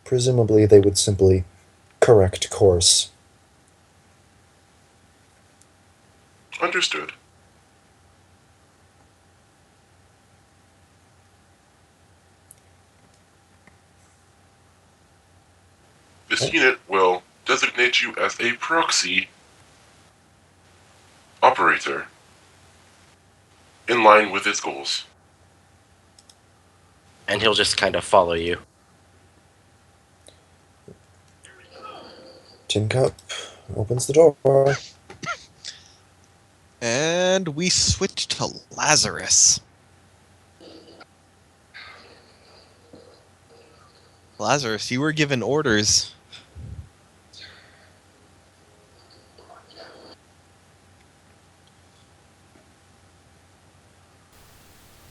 presumably they would simply correct course. Understood. This unit will designate you as a proxy operator in line with its goals. And he'll just kind of follow you. Tin Cup opens the door. And we switch to Lazarus. Lazarus, you were given orders.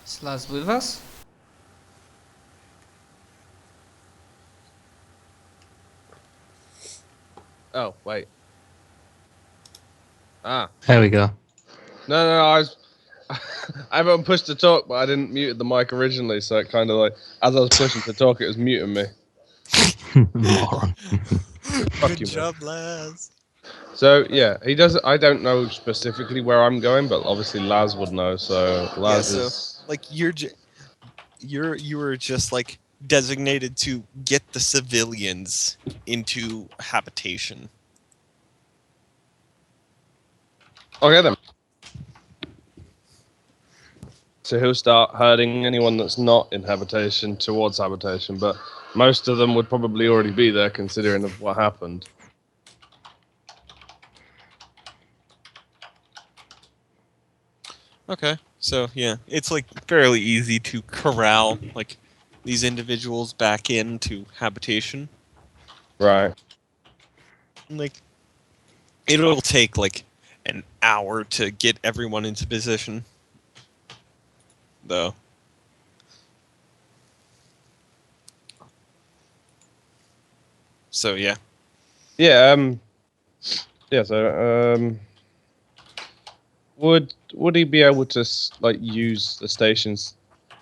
Is Laz with us? Oh, wait. Ah. There we go. No, I was... I haven't pushed to talk, but I didn't mute the mic originally, so it kind of like... As I was pushing to talk, it was muting me. Moron. Good job, Laz. So, yeah, he doesn't... I don't know specifically where I'm going, but obviously Laz would know, so Laz is... Like, you were just, like, designated to get the civilians into habitation. Okay, then. So he'll start herding anyone that's not in habitation towards habitation, but most of them would probably already be there considering of what happened. Okay, so yeah, it's like fairly easy to corral like these individuals back into habitation. Right. Like, it'll take like an hour to get everyone into position, though. So yeah. Yeah. Yeah. So would he be able to like use the station's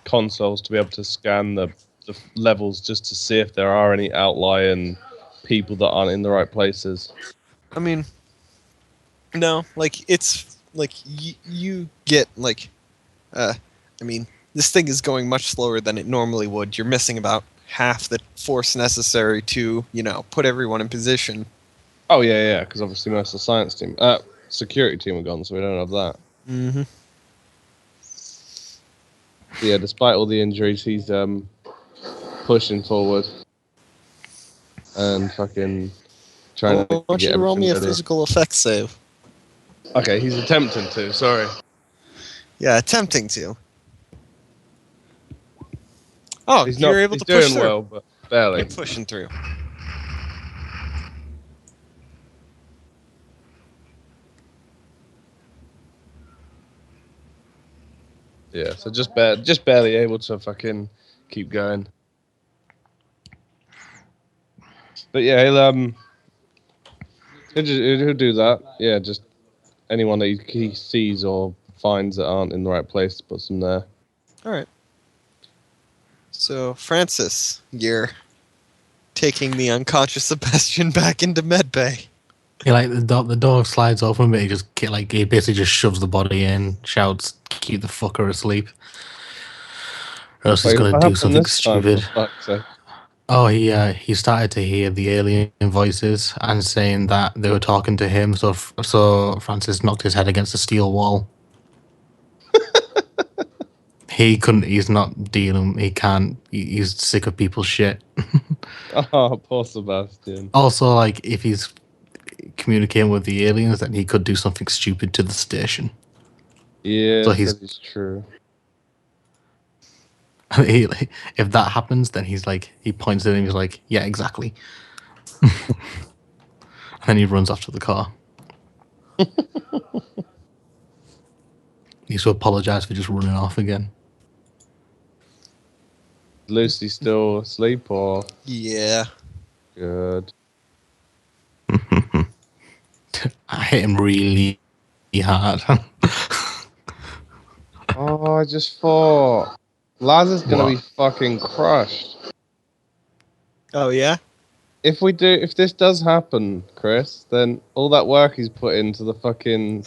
consoles to be able to scan the levels just to see if there are any outlying people that aren't in the right places? I mean, no, like it's like you get like, I mean, this thing is going much slower than it normally would. You're missing about half the force necessary to, you know, put everyone in position. Oh yeah, because obviously most of the science team, security team are gone, so we don't have that. Mm-hmm. Yeah, despite all the injuries, he's pushing forward and fucking trying Why to don't get you roll me a everything ready. physical effects save? Okay, he's attempting to. Sorry. Yeah, attempting to. Oh, He's you're not. able He's to push doing through. well, but barely. You're pushing through. Yeah, so just barely able to fucking keep going. But yeah, he'll do that. Yeah, just anyone that he sees or finds that aren't in the right place, puts them there. All right. So, Francis, you're taking the unconscious Sebastian back into medbay. Yeah, like the door slides open, but he basically just shoves the body in, shouts, "Keep the fucker asleep," or else he's Wait, gonna what do happened something this time, stupid. for fuck's sake? Oh, he started to hear the alien voices and saying that they were talking to him. So Francis knocked his head against a steel wall. He couldn't. He's not dealing. He can't. He's sick of people's shit. Oh, poor Sebastian. Also, like, if he's communicating with the aliens, then he could do something stupid to the station. Yeah, So that he's- is true. If that happens, then he points at him. He's like, "Yeah, exactly." And then he runs off to the car. He needs to apologize for just running off again. Lucy still asleep or Yeah. good? I hit him really hard. Oh, I just thought. Laz is gonna What? be fucking crushed. Oh yeah. If this does happen, Chris, then all that work he's put into the fucking.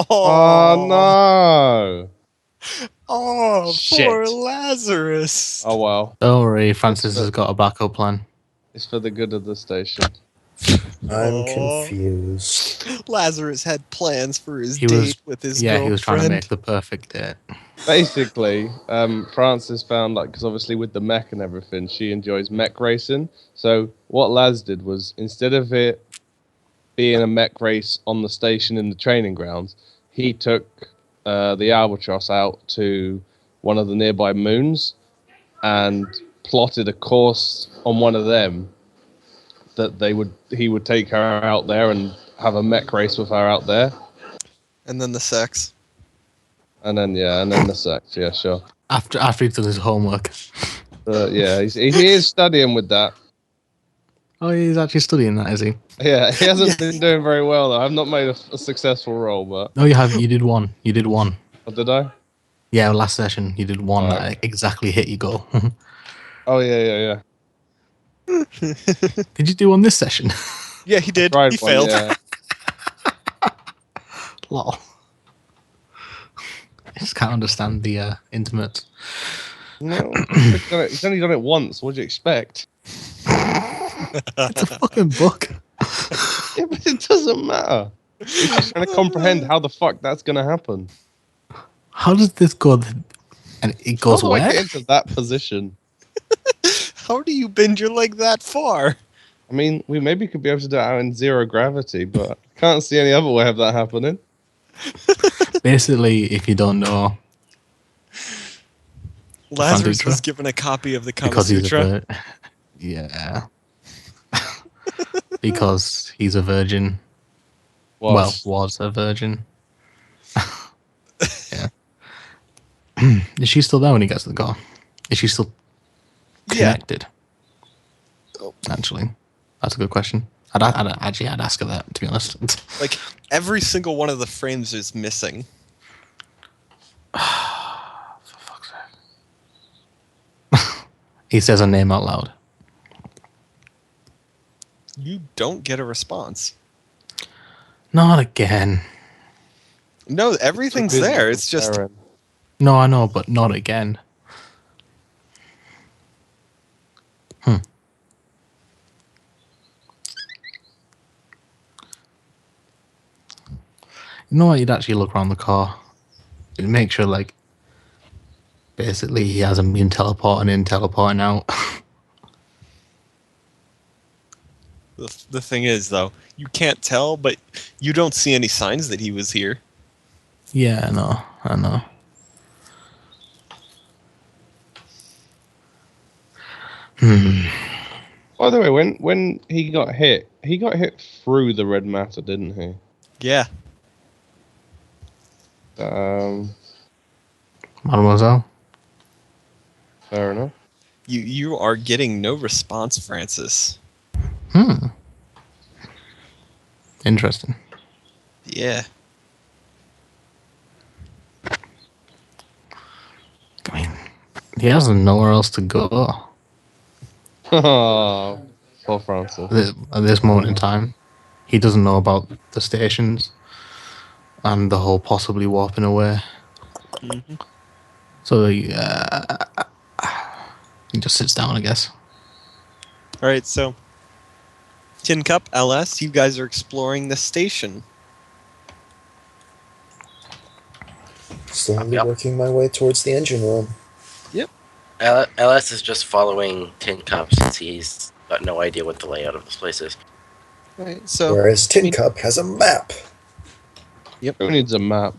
Oh no! Oh, Shit. poor Lazarus. Oh well. Don't worry, Francis has got a backup plan. It's for the good of the station. I'm Aw. confused. Lazarus had plans for his He date was- with his Yeah, girlfriend. he was trying to make the perfect date. Basically, Francis found, like, because obviously with the mech and everything, she enjoys mech racing. So what Laz did was, instead of it being a mech race on the station in the training grounds, he took the Albatross out to one of the nearby moons and plotted a course on one of them that he would take her out there and have a mech race with her out there. And then the sex. And then the sex, yeah, sure. After he's done his homework. Yeah, he is studying with that. Oh, he's actually studying that, is he? Yeah, he hasn't been doing very well though. I've not made a successful roll, but No, you have. You did one. You did one. what did I? Yeah, last session you did one Alright. that exactly hit your goal. Oh yeah. Did you do one this session? Yeah, he did. Tried He one, failed. yeah. Lol. I just can't understand the intimate. No, he's only done it once. What do you expect? It's a fucking book. Yeah, but it doesn't matter. He's just trying to comprehend how the fuck that's gonna happen. How does this go? And it goes How do I where? get into that position? How do you bend your leg that far? I mean, we maybe could be able to do it out in zero gravity, but I can't see any other way of that happening. Basically, if you don't know, Lazarus Sutra? was given a copy of the Kama because he's a Sutra. yeah, because he's a virgin. Was. Well, was a virgin. Yeah. Is she still there when he gets to the car? Is she still Yeah. connected? Actually, that's a good question. I'd ask her that, to be honest. Like, every single one of the frames is missing. For fuck's sake. He says her name out loud. You don't get a response. Not again. No, everything's there. It's just Aaron. No, I know, but not again. You know what? You'd actually look around the car. You'd make sure, like, basically he hasn't been teleporting in, teleporting out. the thing is, though, you can't tell, but you don't see any signs that he was here. Yeah, I know. By the way, when he got hit through the red matter, didn't he? Yeah. Mademoiselle? Fair enough. You are getting no response, Francis. Interesting. Yeah. I mean, he has nowhere else to go Oh, poor Francis. at this moment in time. He doesn't know about the stations and the whole possibly warping away. Mm-hmm. So he just sits down, I guess. All right, so Tin Cup, LS, you guys are exploring the station. Slowly Yep. working my way towards the engine room. LS is just following Tin Cup since he's got no idea what the layout of this place is. All right, so Whereas Tin Cup has a map. Who needs a map?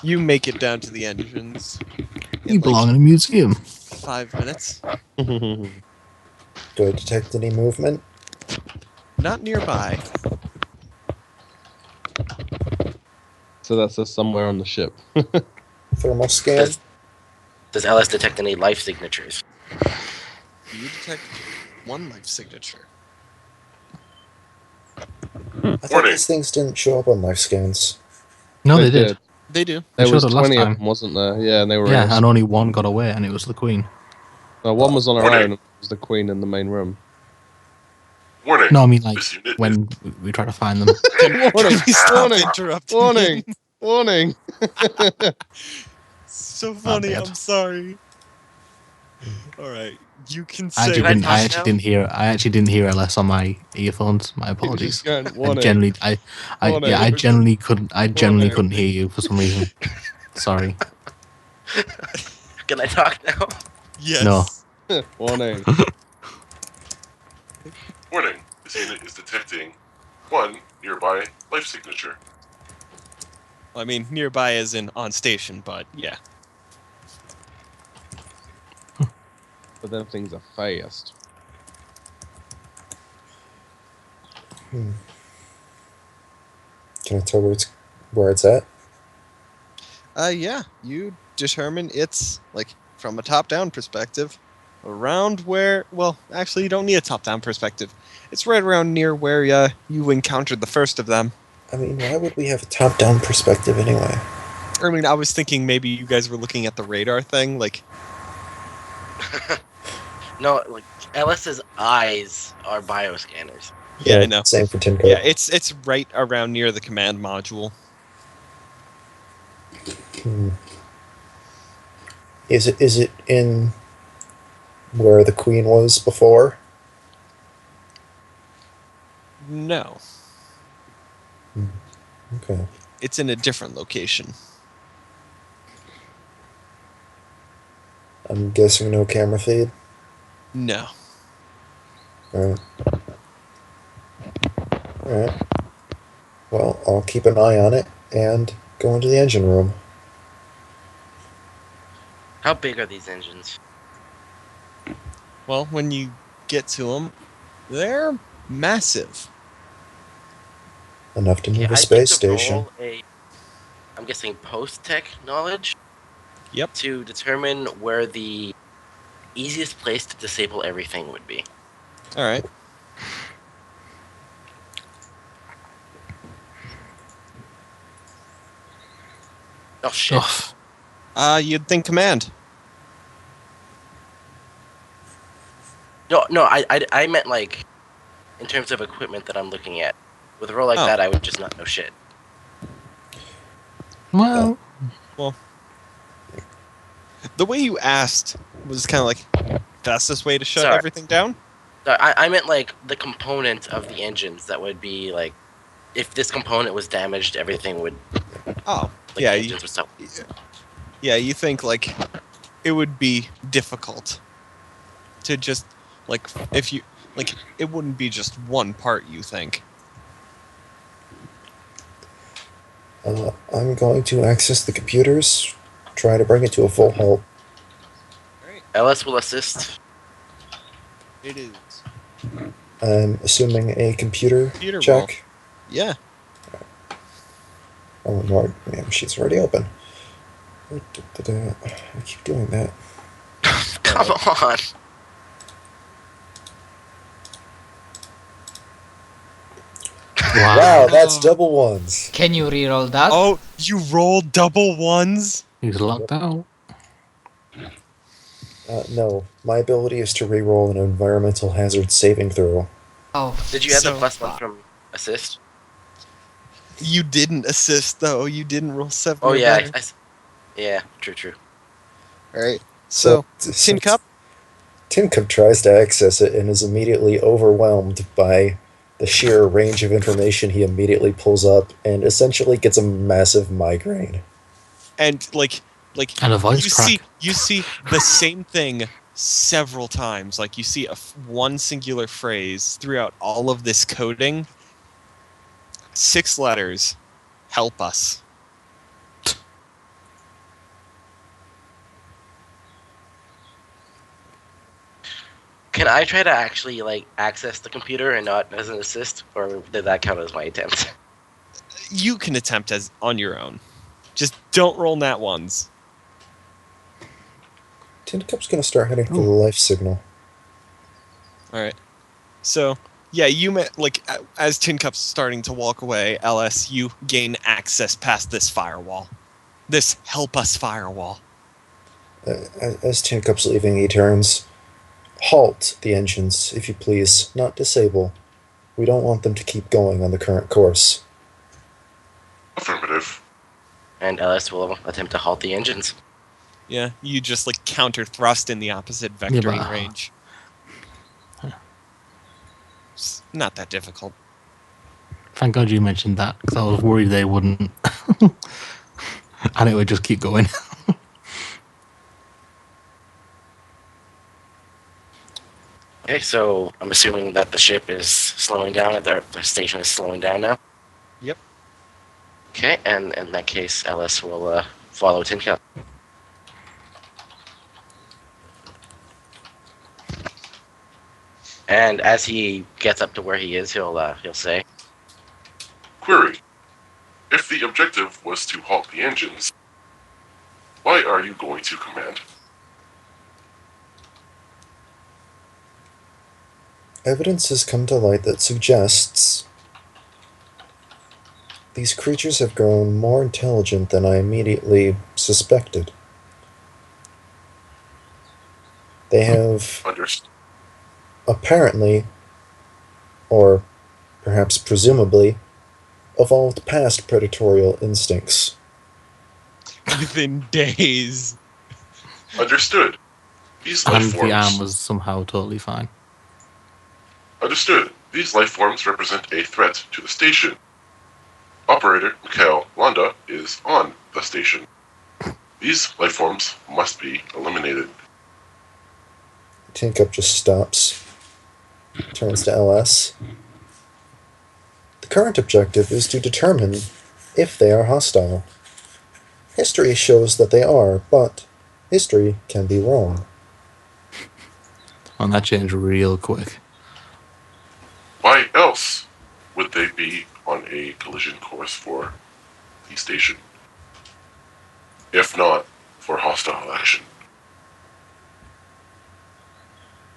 you make it down to the engines You belong in a museum. 5 minutes. Do I detect any movement? Not nearby. So that's us somewhere on the ship. Thermal scan? Does LS detect any life signatures? You detect one life signature. I thought Warning. these things didn't show up on life scans. No, they did. They do. There showed was it last 20 of time. them, wasn't there? Yeah, and they were in Yeah, a... and only one got away, and it was the queen. No, one was on her Warning. own, and it was the queen in the main room. Warning. No, I mean like This unit when we try to find them. Warning! We stop Warning! interrupting. Warning! Warning! So funny. bad. I'm sorry. All right, you can I say. Can I actually talk didn't hear. I actually didn't hear LS on my earphones. My He was just apologies. going, warning. Warning. I generally couldn't. I generally Warning. couldn't hear you for some reason. Sorry. Can I talk now? Yes. No. Warning. Warning. This unit is detecting one nearby life signature. I mean, nearby as in on station, but yeah. But then things are fast. Can I tell where it's at? Yeah. You determine it's like from a top-down perspective, around where. Well, actually, you don't need a top-down perspective. It's right around near where you encountered the first of them. I mean, why would we have a top-down perspective anyway? I mean, I was thinking maybe you guys were looking at the radar thing, like. No, like LS's eyes are bioscanners. Yeah, I know. Same for Tin Cup. Yeah, it's right around near the command module. Hmm. Is it in where the queen was before? No, Okay. it's in a different location. I'm guessing no camera feed. No. Alright. Alright. Well, I'll keep an eye on it and go into the engine room. How big are these engines? Well, when you get to them, they're massive. Enough to move Yeah, a I'd space like to station. roll I'm guessing post-tech knowledge. Yep. To determine where the easiest place to disable everything would be. All right. Oh shit. Ugh. You'd think command. No, I meant like in terms of equipment that I'm looking at. With a roll like Oh. that, I would just not know shit. Well, The way you asked was kind of like fastest way to shut Sorry. everything down. No, I meant like the component of the engines that would be like, if this component was damaged, everything would. Oh, Like, yeah, the you, engines would stop. yeah. You think like it would be difficult to just like if you like it wouldn't be just one part. You think? I'm going to access the computers, try to bring it to a full halt. LS will assist. It is. I'm assuming a computer Computer check. Yeah. Oh, no, my machine's already open. I keep doing that. Come on. wow. Wow, that's double ones. Can you reroll that? Oh, you rolled double ones. He's locked out. No, my ability is to reroll an environmental hazard saving throw. Oh, Did you add the So plus one far. from assist? You didn't assist though. You didn't roll 7. Oh or yeah, better. yeah, true. All right. So Tin Cup. Tin Cup tries to access it and is immediately overwhelmed by the sheer range of information he immediately pulls up and essentially gets a massive migraine. And like And a voice you crack. see the same thing several times. Like you see one singular phrase throughout all of this coding. 6 letters. Help us. Can I try to actually like access the computer and not as an assist, or did that count as my attempt? You can attempt as on your own. Just don't roll nat ones. Tin Cup's gonna start heading for the life signal. All right. So yeah, you met like as Tin Cup's starting to walk away. LS, you gain access past this firewall. this help us firewall. As Tin Cup's leaving, he turns. Halt the engines, if you please, not disable. We don't want them to keep going on the current course. Affirmative. And Ellis will attempt to halt the engines. Yeah, you just like counter thrust in the opposite vectoring but- range. It's not that difficult. Thank God you mentioned that, because I was worried they wouldn't. And it would just keep going. Okay, so I'm assuming that the ship is slowing down, the station is slowing down now. Yep. Okay, and in that case, Ellis will follow Tin Cup. And as he gets up to where he is, he'll say, Query. If the objective was to halt the engines, why are you going to command? Evidence has come to light that suggests these creatures have grown more intelligent than I immediately suspected. They have Understood. apparently, or perhaps presumably, evolved past predatorial instincts. Within days. Understood. These life And the arm forms. was somehow totally fine. Understood. These life forms represent a threat to the station. Operator Mikhail Landa is on the station. These life forms must be eliminated. Tin Cup just stops, turns to LS. The current objective is to determine if they are hostile. History shows that they are, but history can be wrong. And that changed real quick. Why else would they be on a collision course for the station? If not for hostile action.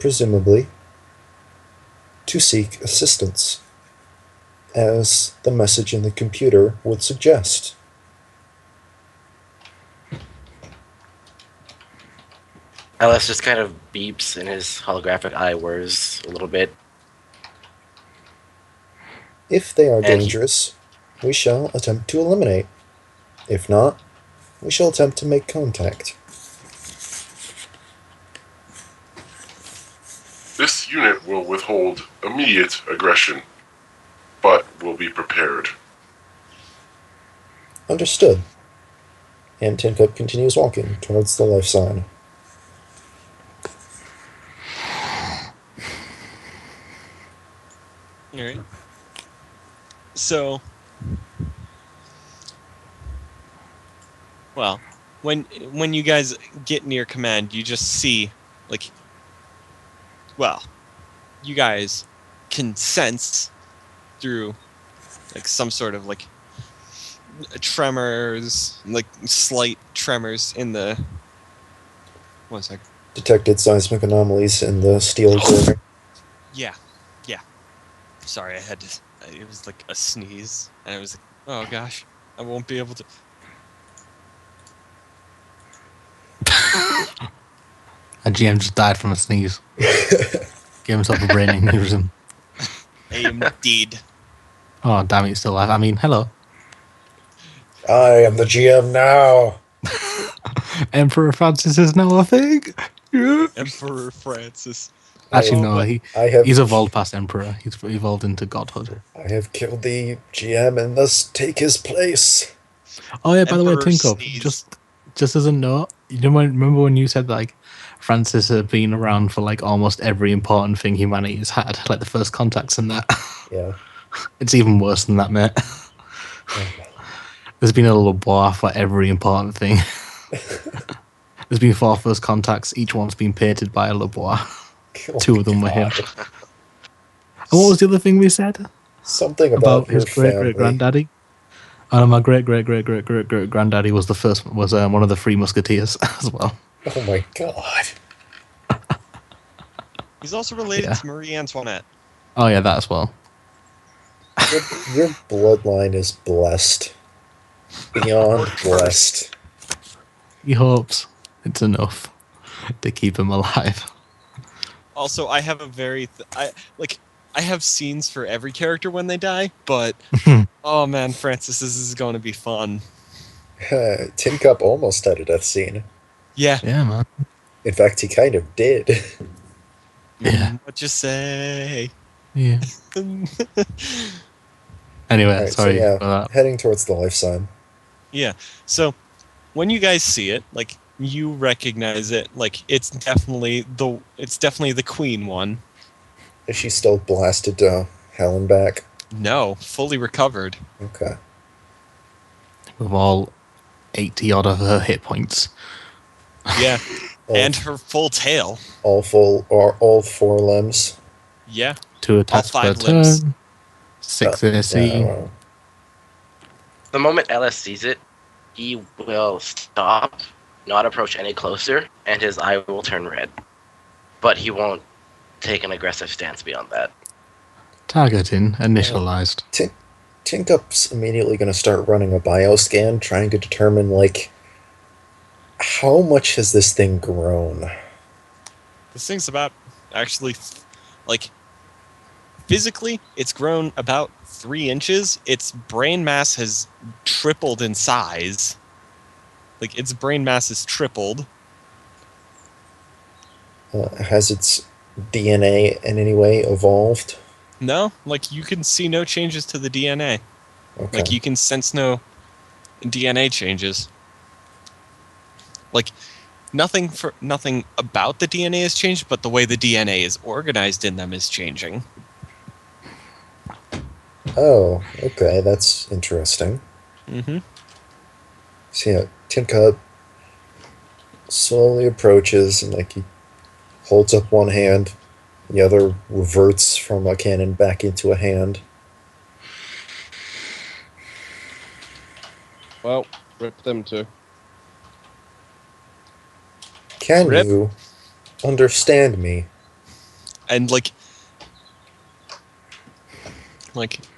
Presumably, to seek assistance, as the message in the computer would suggest. Ellis just kind of beeps and his holographic eye whirs a little bit. If they are And- dangerous, we shall attempt to eliminate. If not, we shall attempt to make contact. This unit will withhold immediate aggression, but will be prepared. Understood. And Tin Cup continues walking towards the life sign. Alright. So, well, when you guys get near command, you just see, like, well, you guys can sense through, like, some sort of, like, tremors, like, slight tremors in the, one sec. Detected seismic anomalies in the steel core. Yeah. Sorry, I had to, it was like a sneeze, and I was like, oh gosh, I won't be able to. A GM just died from a sneeze. Gave himself a brain aneurysm. I am dead. Oh, damn it, he's still alive. I mean, hello. I am the GM now. Emperor Francis is now a thing. Yeah. Emperor Francis. Actually, I- no, I have he's evolved past Emperor. He's evolved into Godhood. I have killed the GM and thus take his place. Oh yeah, by the way, Emperor Tinko, sneeze. just as a note, remember when you said like Francis had been around for like almost every important thing humanity has had, like the first contacts and that. Yeah. It's even worse than that, mate. There's been a little bar for every important thing. There's been 4 first contacts. Each one's been painted by a Lebois. Oh 2 of them were him. God. And what was the other thing we said Something about about your his great family. great granddaddy? Oh, my great granddaddy was the first. Was one of the 3 Musketeers as well. Oh my God. He's also related Yeah. to Marie Antoinette. Oh yeah, that as well. Your bloodline is blessed. Beyond blessed. He hopes it's enough to keep him alive. Also, I have a very I have scenes for every character when they die, but oh man, Francis, this is going to be fun. Tin Cup almost had a death scene. Yeah. Yeah, man. In fact, he kind of did. Yeah. What you say? Yeah. Anyway, Alright, so sorry yeah, for that. heading towards the life sign. Yeah. So when you guys see it, like you recognize it, like it's definitely the queen one. Is she still blasted to hell and back? No, fully recovered. Okay. With all 80 odd of her hit points. Yeah. All, And her full tail. all full, or all 4 limbs. Yeah. 2 attacks per 5 limbs. turn. 6 Yeah, AC. well, The moment LS sees it, he will stop, not approach any closer, and his eye will turn red. But he won't take an aggressive stance beyond that. Targeting initialized. Tin Cup's immediately going to start running a bioscan, trying to determine, like, how much has this thing grown? This thing's about actually, like, physically, it's grown about 3 inches. Its brain mass has tripled in size. Like, its brain mass is tripled. Has its DNA in any way evolved? No, like, you can see no changes to the DNA. Okay. Like, you can sense no DNA changes. Like, nothing about the DNA has changed, but the way the DNA is organized in them is changing. Oh, okay, that's interesting. Mm-hmm. So yeah, Tin Cup slowly approaches and like he holds up one hand, the other reverts from a cannon back into a hand. Well, rip them too. Can Rip. you understand me? And like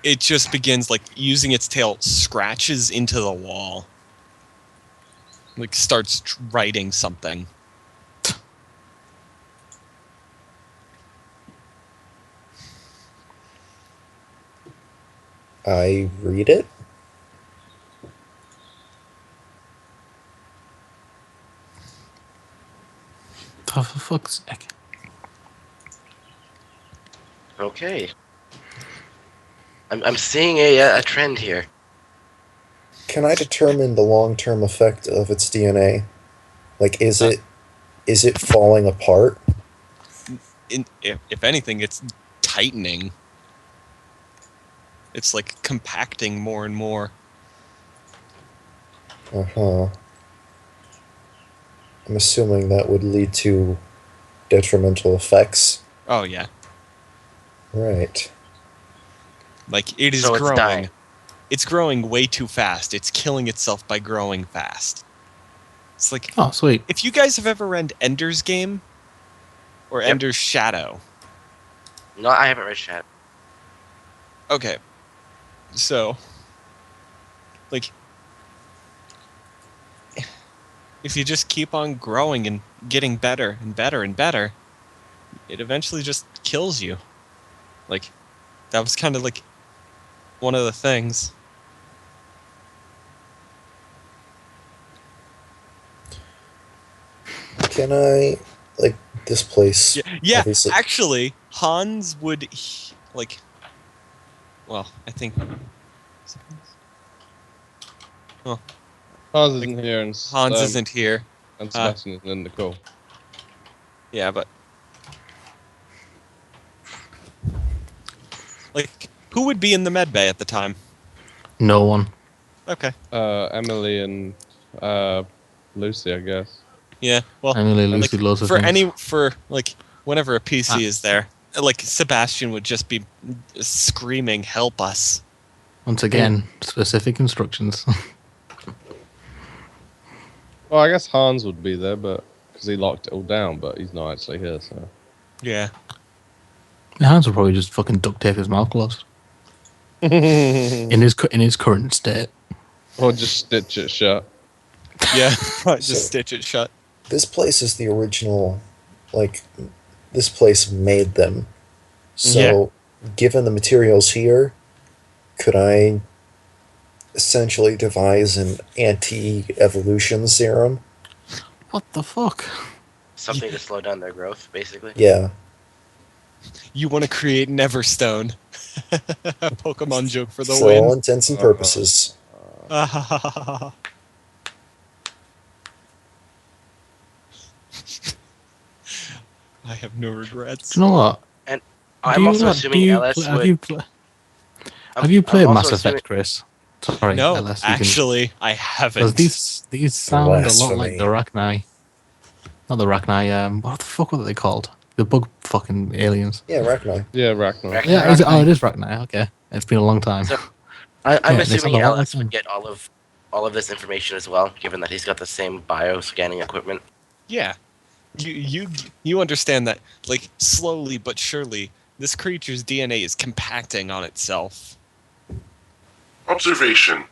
it just begins like using its tail, scratches into the wall, like starts writing something. I read it? Oh, for fuck's sake. Okay. I'm seeing a trend here. Can I determine the long-term effect of its DNA? Like, is it falling apart? If anything, it's tightening. It's like compacting more and more. Uh-huh. I'm assuming that would lead to detrimental effects. Oh yeah, Right. like it is So it's growing. dying. It's growing way too fast. It's killing itself by growing fast. It's like, Oh, sweet. if you guys have ever read Ender's Game or Yep. Ender's Shadow. No, I haven't read Shadow. Okay. So, like, if you just keep on growing and getting better and better and better, it eventually just kills you. Like, that was kind of like one of the things. Can I, like, this place? Yeah, obviously- actually, Hans would, like, well, I think... Hans isn't here, and Hans isn't here. and Sebastian isn't in the call. Yeah, but... Like, who would be in the med bay at the time? No one. Okay. Emily and Lucy, I guess. Yeah, well, Emily, Lucy, like, loads of for things. like, whenever a PC is there, like, Sebastian would just be screaming, "Help us!" Once again, specific instructions. Well, I guess Hans would be there, but because he locked it all down, but he's not actually here, so. Yeah. Hans would probably just fucking duct tape his mouth closed. In his current state. Or just stitch it shut. Yeah, just So- stitch it shut. This place is the original, like, this place made them. So, given the materials here, could I essentially devise an anti-evolution serum? What the fuck? Something to slow down their growth, basically. Yeah. You want to create an Everstone. Pokemon joke for the For all intents and purposes. win. I have no regrets. Do you know what? I'm also assuming LS have would. you have you played I'm Mass also Effect, Chris? Sorry, No, LS. You can- actually, I 'cause haven't. these sound a lot like Blasphemy. the Rachni. Not the Rachni. What the fuck were they called? The bug fucking aliens. Yeah, Rachni. Yeah, Ragnar. Yeah, is it? Oh, it is Rachni. Okay, it's been a long time. So, I'm Yeah, they assuming sound a lot LS like would get all of this information as well, given that he's got the same bio scanning equipment. Yeah, you understand that, like, slowly but surely, this creature's DNA is compacting on itself. Observation.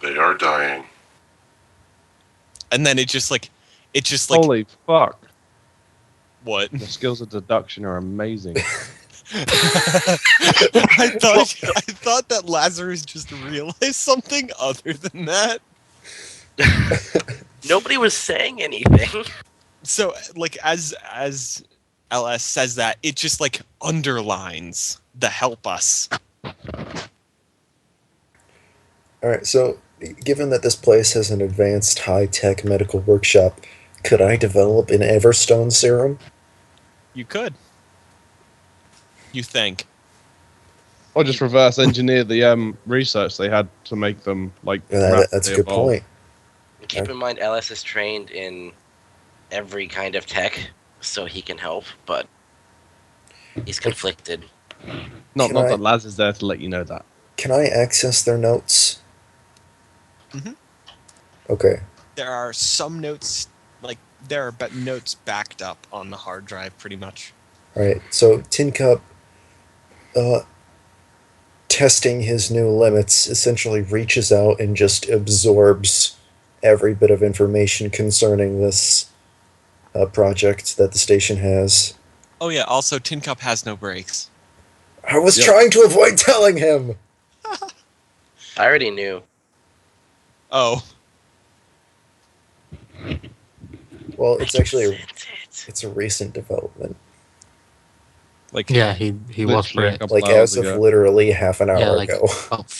They are dying. And then it just like Holy fuck. what? The skills of deduction are amazing. I thought that Lazarus just realized something other than that. Nobody was saying anything. So, like, as LS says that, it just like underlines the help us. Alright, so given that this place has an advanced high-tech medical workshop, could I develop an Everstone serum? You could. You think? Or just reverse engineer the research they had to make them like. That's a rapidly good evolve. point. Keep in mind, LS is trained in every kind of tech, so he can help, but he's conflicted. Not Can I- that Laz is there to let you know that. Can I access their notes? Mhm. Okay. There are some notes, like there are notes backed up on the hard drive, pretty much. Alright, so Tin Cup, testing his new limits, essentially reaches out and just absorbs every bit of information concerning this project that the station has. Oh yeah. Also, Tin Cup has no brakes. I was Yep. trying to avoid telling him! I already knew. Oh, Well, it's actually Sent it. it's a recent development. like Yeah, he was Literally a bricked. couple Like, hours as of ago. literally half an hour Yeah, like ago. about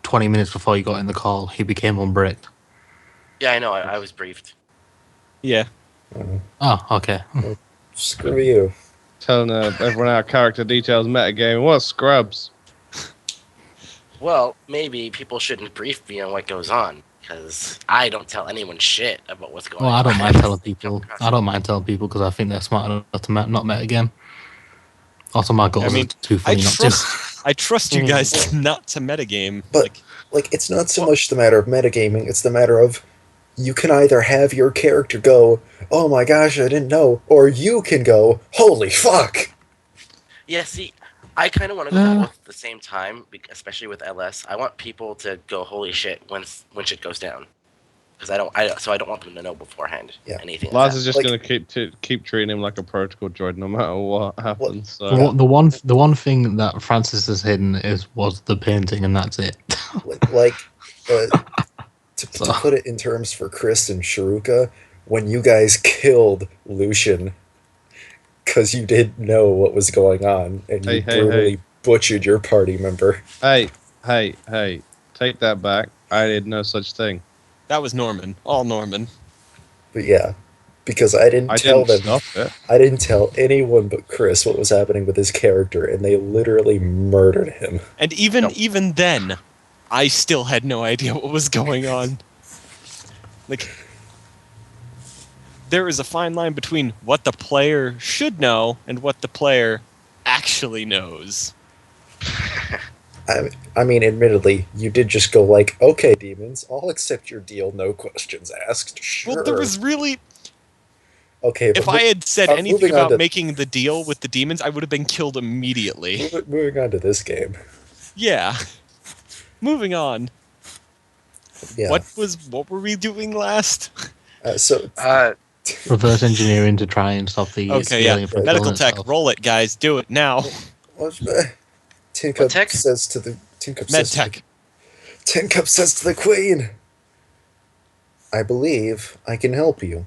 20 minutes before you got in the call, he became unbricked. Yeah, I know. I was briefed. yeah. Oh, okay. Screw you. Telling everyone our character details metagame. What scrubs? Well, maybe people shouldn't brief me on what goes on, because I don't tell anyone shit about what's going Well, on. I don't mind telling people. Come across I don't mind telling people because I think they're smart enough to not met again. Also, my goals mean, are too funny not to. I trust you guys not to metagame. But- Like, it's not so What? much the matter of metagaming, it's the matter of you can either have your character go, oh my gosh, I didn't know, or you can go, holy fuck! Yeah, see, I kind of want to go both at the same time, especially with LS. I want people to go, holy shit, when shit goes down. Because I don't want them to know beforehand Yeah. anything. Laz Like is just Like- gonna keep treating him like a protocol droid no matter what happens. So. The one thing that Francis has hidden was the painting, and that's it. Like, to put it in terms for Chris and Shiruka, when you guys killed Lucian, because you didn't know what was going on, and you Hey, brutally butchered your party member. Hey, take that back. I did no such thing. That was Norman. All Norman. But yeah, because I didn't I tell didn't them. stop it. I didn't tell anyone but Chris what was happening with his character, and they literally murdered him. And even Nope. even then, I still had no idea what was going on. Like, there is a fine line between what the player should know and what the player actually knows. I mean, admittedly, you did just go like, okay, demons, I'll accept your deal, no questions asked. Sure. Well, there was really. Okay, If I had said moving anything on about to- making the deal with the demons, I would have been killed immediately. moving on to this game. Yeah. Moving on. Yeah. What were we doing last? So Reverse engineering to try and stop the Okay, yeah. alien from Medical killing tech, itself. roll it, guys. Do it now. Tin What Cup tech? says to the Tin Cup Med says to the, tech. Tin Cup says to the Queen, "I believe I can help you."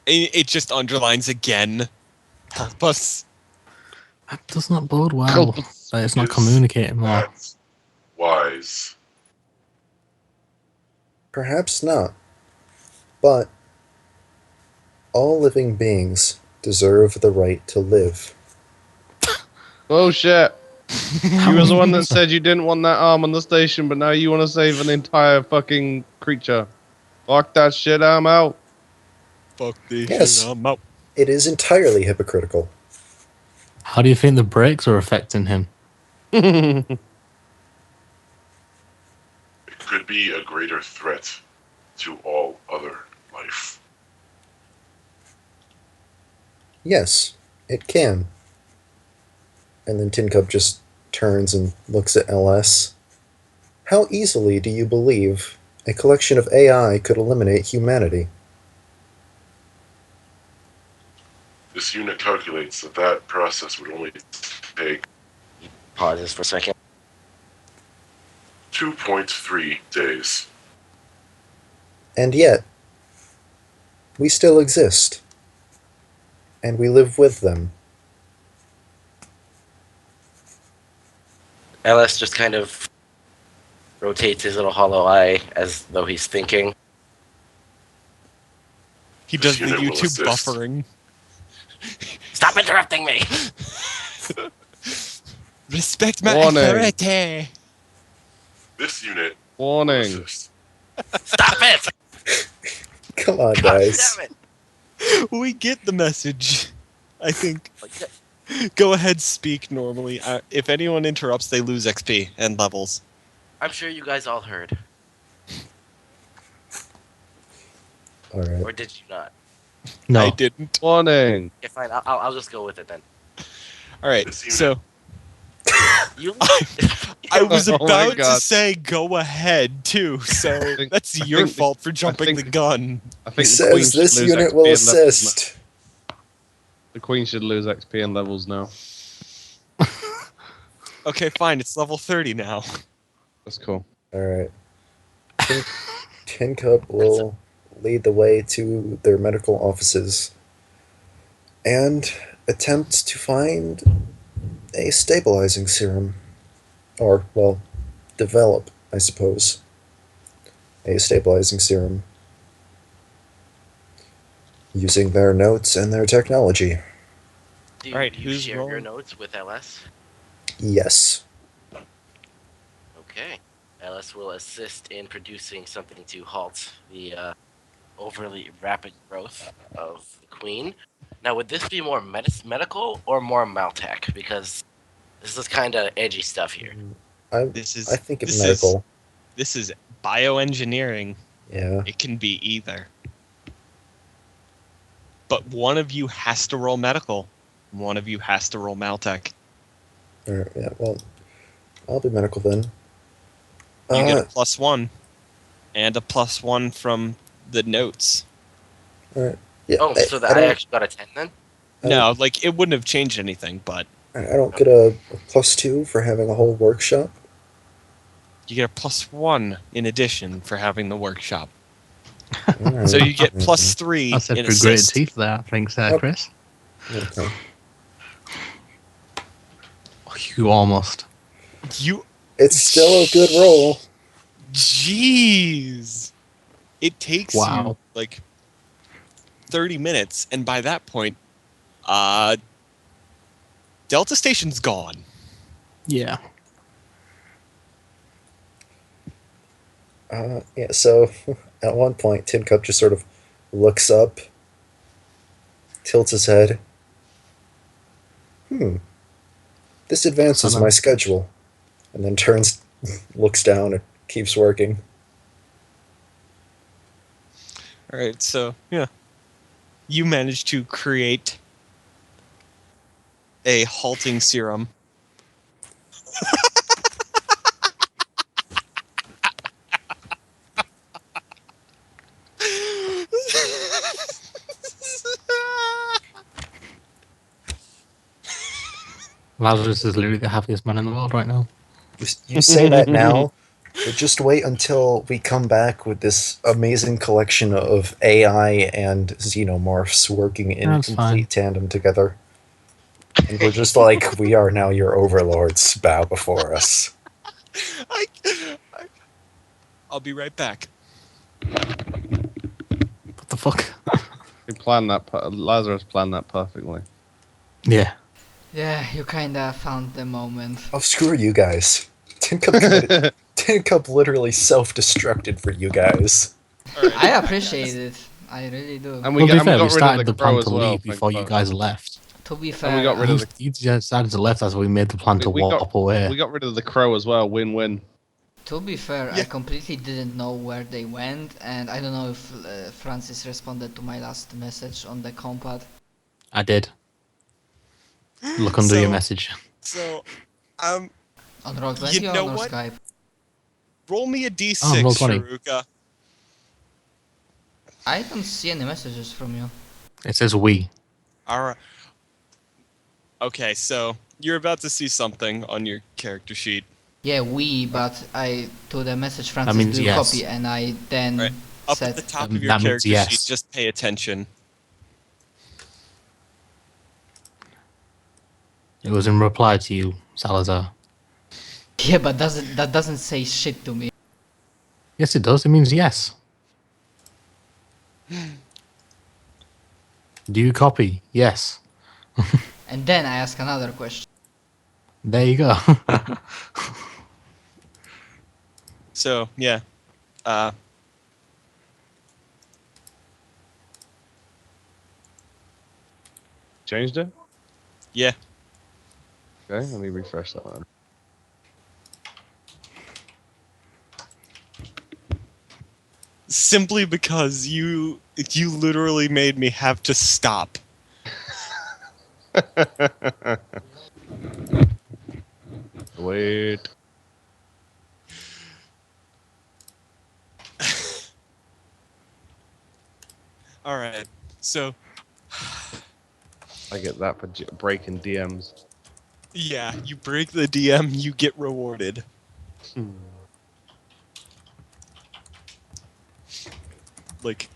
It just underlines again. Help us. That does not bode well. That it's not Is communicating more. that wise? Perhaps not, but all living beings deserve the right to live. Bullshit. You was the one that said you didn't want that arm on the station, but now you want to save an entire fucking creature. Fuck that shit, I'm out. Fuck this Yes. shit, I'm out. It is entirely hypocritical. How do you think the brakes are affecting him? It could be a greater threat to all other life. Yes, it can. And then Tin Cup just turns and looks at LS. How easily do you believe a collection of AI could eliminate humanity? This unit calculates that that process would only take pauses for a second. 2.3 days. And yet, we still exist. And we live with them. LS just kind of rotates his little hollow eye as though he's thinking. He This does the unit will YouTube assist. buffering. Stop interrupting me! Respect my Warning. authority. This unit will Warning. assist. Stop it! Come on, God guys. damn it! We get the message. I think. Like, Go ahead, speak normally. If anyone interrupts, they lose XP and levels. I'm sure you guys all heard. Or Alright. did you not? No. I didn't. Warning. Okay, fine. I'll just go with it then. All right, This unit- so You. I was Oh my about to God. say go ahead too, so think- that's I your think the- fault for jumping the think- gun. I He think the Queen says should this lose unit XP will and levels assist. now. The Queen should lose XP and levels now. Okay, fine. It's level 30 now. That's cool. Alright. Tin Cup will lead the way to their medical offices and attempt to find a stabilizing serum. Or, well, develop, I suppose, a stabilizing serum using their notes and their technology. Do you, Alright, do you who's share your rolling? notes with LS? Yes. Okay. LS will assist in producing something to halt the overly rapid growth of the Queen. Now, would this be more medical or more Maltech? Because this is kind of edgy stuff here. This is I think it's this medical. This is bioengineering. Yeah. It can be either. But one of you has to roll medical. One of you has to roll Maltech. Alright, yeah, well, I'll do medical then. You get a +1 and a +1 from the notes. Alright. Yeah, Oh, so that I actually got a 10 then? No, like it wouldn't have changed anything, but I don't get a +2 for having a whole workshop. you get a +1 in addition for having the workshop. Alright. So you get +3 I said in for gritted assist. teeth there, thanks, Yep. Chris. Okay. You almost. You It's still a good roll. Jeez. It takes you Wow. like 30 minutes, and by that point, Delta Station's gone. Yeah. Yeah, so at one point, Tin Cup just sort of looks up, tilts his head. This advances Hello. my schedule. And then turns, looks down, and keeps working. All right, so yeah, you managed to create a halting serum. Lazarus is literally the happiest man in the world right now. You say that now, but just wait until we come back with this amazing collection of AI and xenomorphs working in That's complete fine. tandem together. And we're just like, we are now your overlords, bow before us. I'll be right back. What the fuck? He planned that. Lazarus planned that perfectly. Yeah. Yeah, you kinda found the moment. Oh, screw you guys. Tin Cup literally self-destructed for you guys. I appreciate it. I really do. And Well, to be fair, we got rid of started the the plan crow to as well. leave before you thank guys left. To be And fair, we got rid of the. You decided to left, that's why we made the plan to We got warp away. we got rid of the crow as well. Win-win. to be fair, I Yeah. completely didn't know where they went, and I don't know if Francis responded to my last message on the compad. I did. Look under your So- message. So, On Roll20 You or know on what? Skype? roll me a d6, Oh, roll 20. Sharuka. I don't see any messages from you. It says we. Alright. Okay, so you're about to see something on your character sheet. Yeah, but I to the message Francis means do yes. copy, and I then Right. Up said at the top That of your means character yes. sheet, just pay attention. It was in reply to you, Salazar. yeah, but that doesn't say shit to me. Yes, it does. It means yes. Do you copy? Yes. And then I ask another question. There you go. So, yeah. Changed it. Yeah. Okay, let me refresh that one. Simply because you literally made me have to stop. Wait. Alright, so, I get that for breaking DMs. yeah, you break the DM, you get rewarded. Like,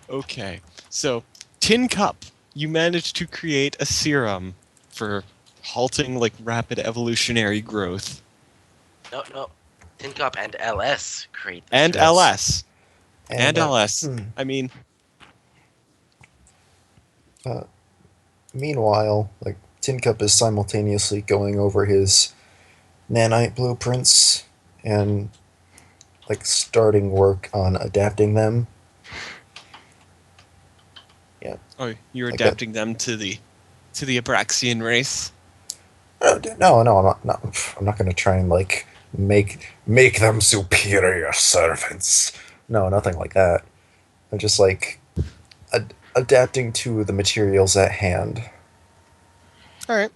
okay. So, Tin Cup, you managed to create a serum for halting, like, rapid evolutionary growth. No. Tin Cup and LS create. And Yes. LS. And uh, LS. hmm. I mean, Meanwhile, like, Tin Cup is simultaneously going over his nanite blueprints and like starting work on adapting them. oh, you're Like adapting them to the Abraxian race. No, I'm not going to try and like make them superior servants. No, nothing like that. I'm just like adapting to the materials at hand, Alright.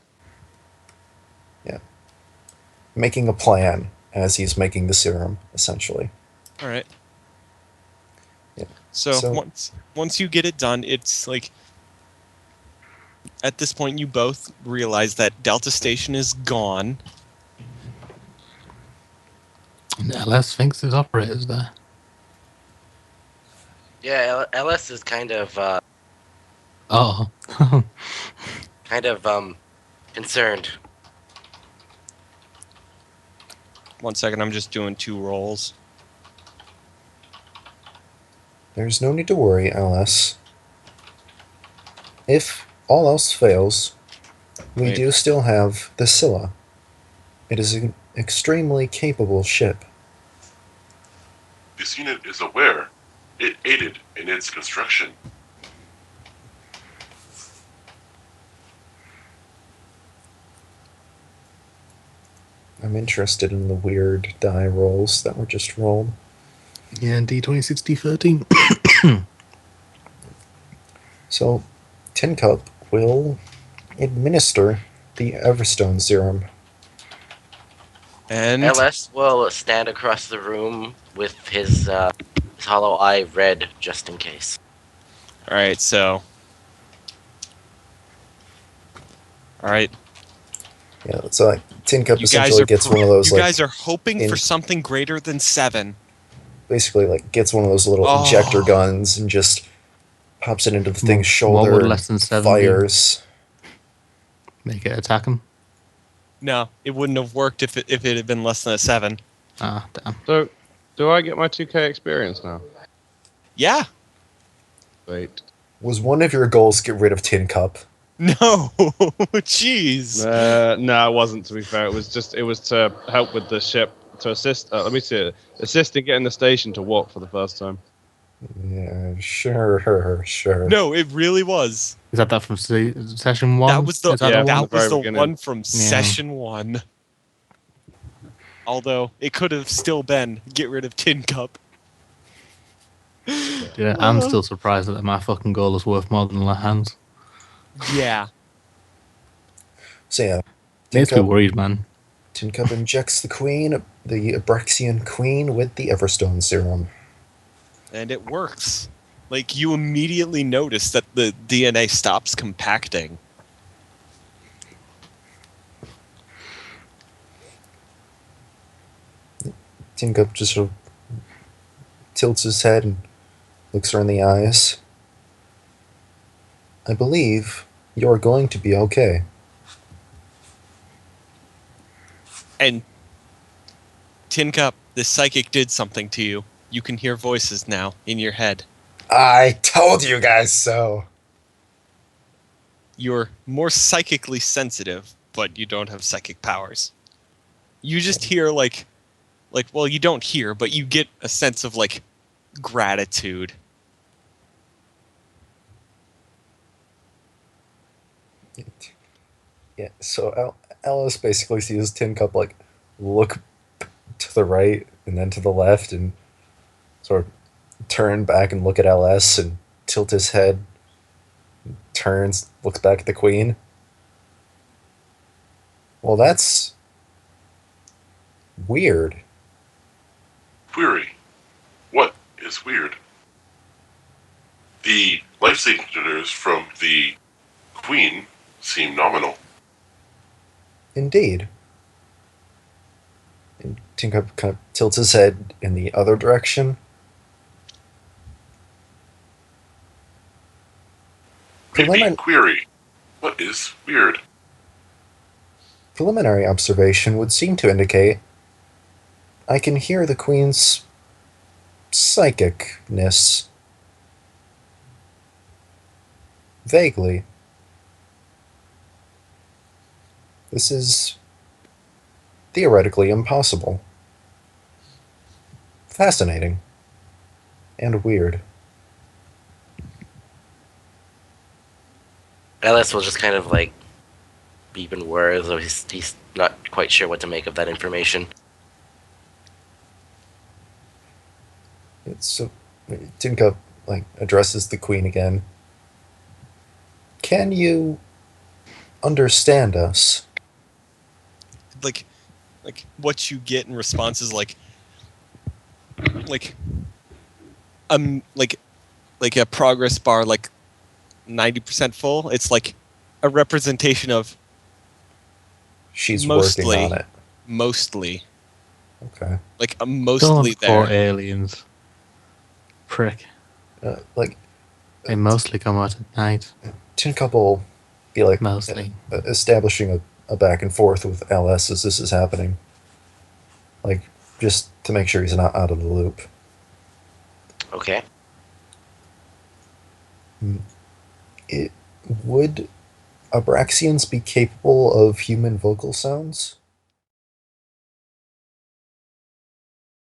making a plan as he's making the serum, essentially. Alright. Yeah. So, So- once you get it done, it's like at this point you both realize that Delta Station is gone. And LS thinks there's operators there. Yeah, LS is kind of Oh. concerned. 1 second, I'm just doing 2 rolls. There's no need to worry, LS. If all else fails, we Wait. do still have the Scylla. It is an extremely capable ship. This unit is aware. It aided in its construction. I'm interested in the weird die rolls that were just rolled. Yeah, D20, 13. So, Tin Cup will administer the Everstone serum. And LS will stand across the room with his hollow eye red, just in case. alright, so alright. Yeah, so like, Tin Cup You guys essentially are gets one of those you like guys are hoping for in- something greater than 7. basically like gets one of those little Oh. injector guns and just pops it into the thing's What shoulder would and less than 7 do? fires. Make it attack him? No, it wouldn't have worked if it had been less than a 7. Ah, damn. So, do I get my 2K experience now? Yeah. Wait. Was one of your goals get rid of Tin Cup? No. Jeez. No, it wasn't. To be fair, it was to help with the ship to assist. Let me see it. Assist in getting the station to walk for the first time. Yeah, sure. No, it really was. Is that from session 1? That was the Is that Yeah, the one? that was very the beginning. one from session 1. Although it could have still been get rid of Tin Cup. Yeah, I'm still surprised that my fucking goal is worth more than La Hands. Yeah. So yeah, Makes me worried, man. Tin Cup injects the Abraxian queen, with the Everstone serum. And it works. Like, you immediately notice that the DNA stops compacting. Tin Cup just sort of tilts his head and looks her in the eyes. I believe you're going to be okay. And Tin Cup, this psychic did something to you. You can hear voices now in your head. I told you guys so. You're more psychically sensitive, but you don't have psychic powers. You just hear well, you don't hear, but you get a sense of like gratitude. Yeah, so Alice basically sees Tin Cup like look to the right and then to the left and sort of turn back and look at LS and tilt his head, turns, looks back at the Queen. Well, that's weird. Query. What is weird? The life signatures from the Queen seem nominal. Indeed. And Tin Cup kind of tilts his head in the other direction. Repeat query. What is weird? Preliminary observation would seem to indicate I can hear the Queen's psychicness. Vaguely. This is theoretically impossible. Fascinating. And weird. Ellis will just kind of like be even worse, or he's not quite sure what to make of that information. So Tin Cup like addresses the Queen again. Can you understand us? Like what you get in response is like a progress bar, like 90% full. It's like a representation of She's mostly, working on it. Mostly. Okay. Like a mostly Don't there. call aliens. Prick. Like They mostly come out at night. Tin Cup will be like Mostly. Establishing a back and forth with LS as this is happening. Like just to make sure he's not out of the loop. Okay. Would Abraxians be capable of human vocal sounds?